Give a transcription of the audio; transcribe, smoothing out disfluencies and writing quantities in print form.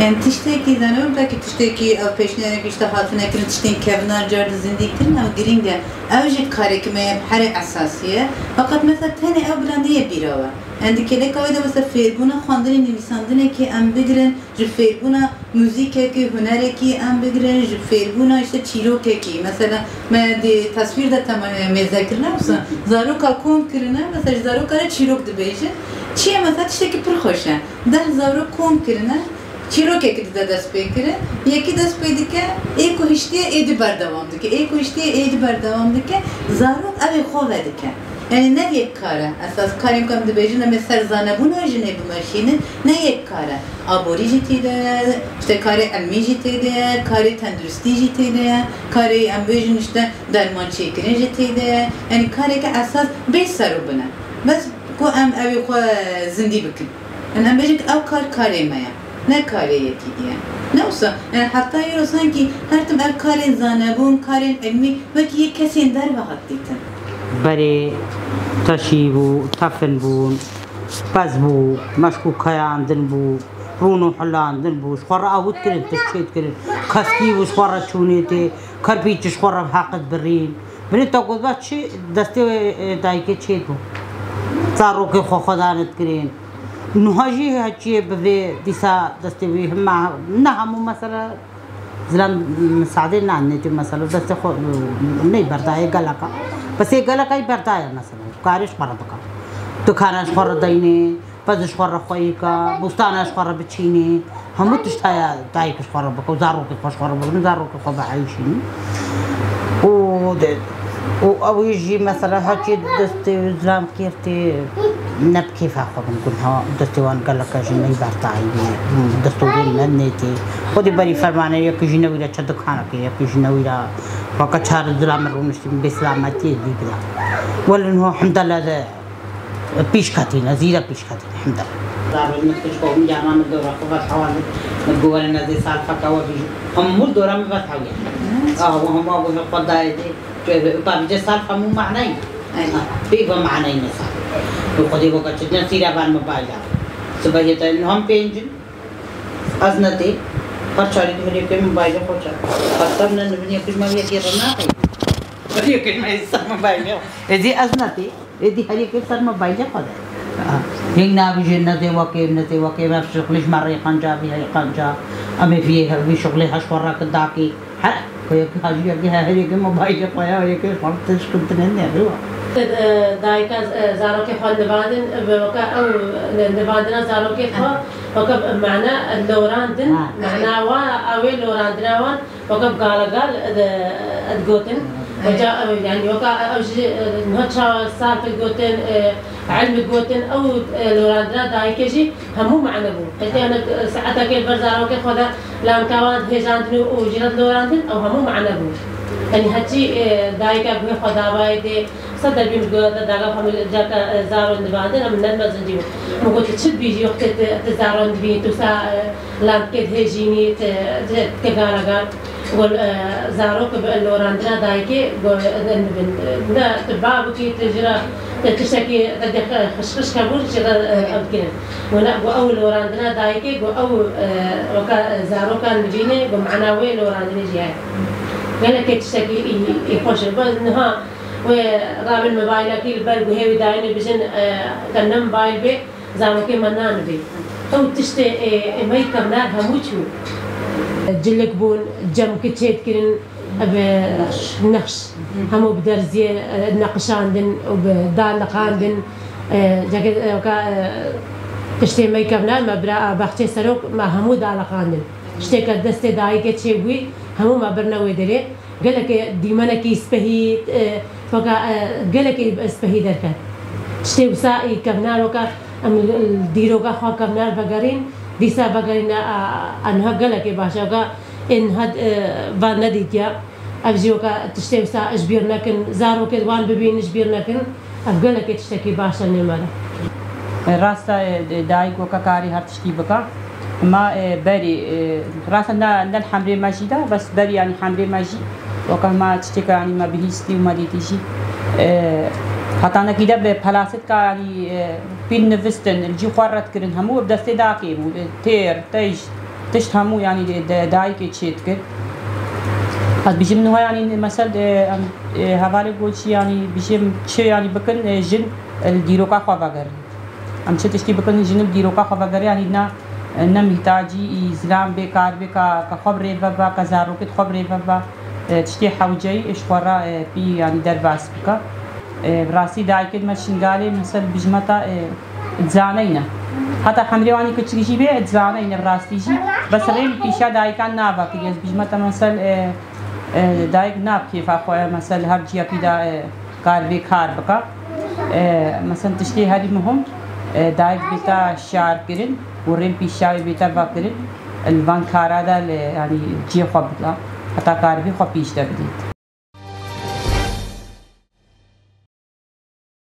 يعني تشتكي زنور لكن تشتكي أو بيشنا كيشتغل نكرن تشتين كابنار جارد زندي كرنا وجرينجا أوجد كارك ما بحرة أساسية فقط مثلا تاني أو بلندية بيراوة عندك كده كوايدا مثلا فيربونا خاندني نويساندني كي أم بقرن جفيربونا موسيقى كي هنري كي أم بقرن جفيربونا إيش تشيلو كي مثلا ما دي تصوير ده تمام مذاكرنا مثلا زاروكا كون كرنا مثلا زاروكا تشيلوك دبيجة چیه مثلا تشتکی پر خوشه 10,000 کم کرنه چیروکه که دست بکره یکی دست پیدا که ایکو هشتیه ایدی بردوام دکه ایکو هشتیه ایدی بردوام دکه زاروک اوی خواه دکه یعنی نه یک کاره اساس کاریم کم دبیجونه مثل زانبون هجنه بمشینه نه یک کاره آبوری جیتی ده işte کاری علمی جیتی ده کاری تندرستی جیتی ده کاری ام بیجن işte درمان چیکرین جیتی ده یعنی کاری که اساس بیش سرو بنه بس کو ام اوی خو زندی بکن ام بیجن او کاری مایا نه کاری یکی دیه نه اوسا yani hatta yer olsan ki her tüm ev karen zanebun karen ilmi belki یک کسی در وقت دیتن بري تشيبو تفنبون بزبو مشكو كيان دنبو رونو حلان دنبو شخورة أود كرن تشيت كرن خسكيبو شخورة تشونيتي كربيتش شخورة بحقت برين بني تاقود بات شي دستي دايكي تشيتو صاروكي خو خدانت كرين نهاجي هاتشي بذي ديسا دستي بي هما نهمو مثلا زلان مساعدين عني مثلا دستي خو ني برداي قلقا بس ये गला कहीं बढ़ता है ना सर कारिश मरा तो का तो खाना शक्कर दाइने पज शक्कर खोई का बुस्तान शक्कर बच्चीने हम तो इस्ताया ताई के शक्कर बको ज़ारों के शक्कर बको ज़ारों के खबर आयुषीने ओ अब يجي مثلا هاتي دستي زلام كيفتي نبكي فاخذ كلها دستي وان قال لك شيء ما يبرتاعي دستورين منيتي خدي بري فرمانه يا كجينا ولا تشد خانك يا كجينا ولا فقط شهر الزلام الرونشتي بسلامتي دي كده ولا انه الحمد لله بيش كاتينا زيرا بيش كاتينا الحمد لله دار المستشفى جامعة الدورة قبل حوالي نقول لنا زي سالفة كوابي هم مو الدورة ما بتحوي وهم أبو القضايا دي بابي سالفة مو معناي بيبقى معناي نسال وخدي بقى تجنا سيرة بان موبايلا سبعة إنهم بينجن أزنتي خرشاري دبني في موبايل خرشار خطرنا دبني في ما يكيرنا بدي يكير ما يصير موبايل إذا أزنتي إذا هري كيف صار موبايل خدا هنا بيجينا ذي وكيم ما في شغلش مرة خنجا بيها خنجا أمي فيها في شغلي هشورة كداكي ها هي كهاجي كه هري كي موبايل قايا هي كي فرط تشكنت نني أدوا دايكا زارو كيف نبادن بوكا أو نبادنا زارو كيف وكا معنا اللوراندن معنا أوي لوراندنا وان وكا قال أدقوتن وجا يعني وكا أوجي نهتشا سالفة قوتن علم قوتن أو لوراندنا دايكجي همو معنا بو حتى أنا ساعتها كيف برزارو كيف خدا لام كوان هجاندنو وجرد لوراندن أو همو معنا بو يعني هاتي دايكا بوي خدا بايدي صدر بيمش قوة داغا فهم جاكا زارون دبادن أم ندمة زنجيو مقول تشد بيجي وقت تزارون دبي توسا لام كد هجيني تكارا قال قول زاروك بلوراندنا دايكي قول دا تبابكي تجرا تشتكي تدخ خشخش كابول شغل أبكين ونا قو أول لوراندنا دايكي قو أو وكا زاروكا نبيني قو معنا وين لوراندنا جاي قال لك تشتكي يخش بنها وراب الموبايل كي البرق وهي وداين بجن كنا موبايل بي زارو كي منان بي أو تشتى ما يكملها هموتشو جلك بون جم كتشيت كرن بنقش همو بدرزي نقشاندن وبدالقاندن جاكت وكا تشتى ما يكملها ما برا بختي سروك ما همو دالقاندن تشتى كدست دايك تشيبوي همو ما برنا ويدري قال لك ديمانا كي سبهي فكا قال لك سبهي دركات تشتي وسائي كبنار وكا الديروكا خا كبنار بقرين ديسا بقرين انها قال لك باشا وكا ان هاد فان نديتيا افجي وكا تشتي وسا اجبير لكن زارو كدوان ببين اجبير لكن قال لك تشتكي باشا نمره راستا دايك وكا كاري هر تشتي بكا ما بري راسا ندن حمري ماجي دا بس بري يعني حمري ماجي وكما تشتكى يعني ما بهيستي وما ديتيجي حتى أنا كده بفلاسات كاري بين نفستن الجي خورت كرن همو بدست داكي تير تيج تشت همو يعني دايك تشيت كده هاد بيجي منها يعني مثلا هوالي قولشي يعني بيجي شيء يعني بكن جن الديروكا خواجر ام تشتي بكن جن الديروكا خواجر يعني نا محتاجي إزلام بكار بكا خبري بابا كزارو كده خبري بابا تشتي حوجي إيش خورا بي يعني درباس بكا براسي دايك ماشينغالي مثلا بيجمتا تزانينا حتى حمري واني كتشيجي بيه تزانينا براستيجي بس ريم كيشا دايكان نابا كيس بيجمتا مثلا دايك ناب كيف أخويا مثلا هرجيا كده قال بكار بكا مثلا تشتي هذه مهم دايك بيتا شعر كرين ورين بيشاوي بيتا باكرين الفان كارا دا يعني جي خبلا حتى كار بي خبيش دا بديت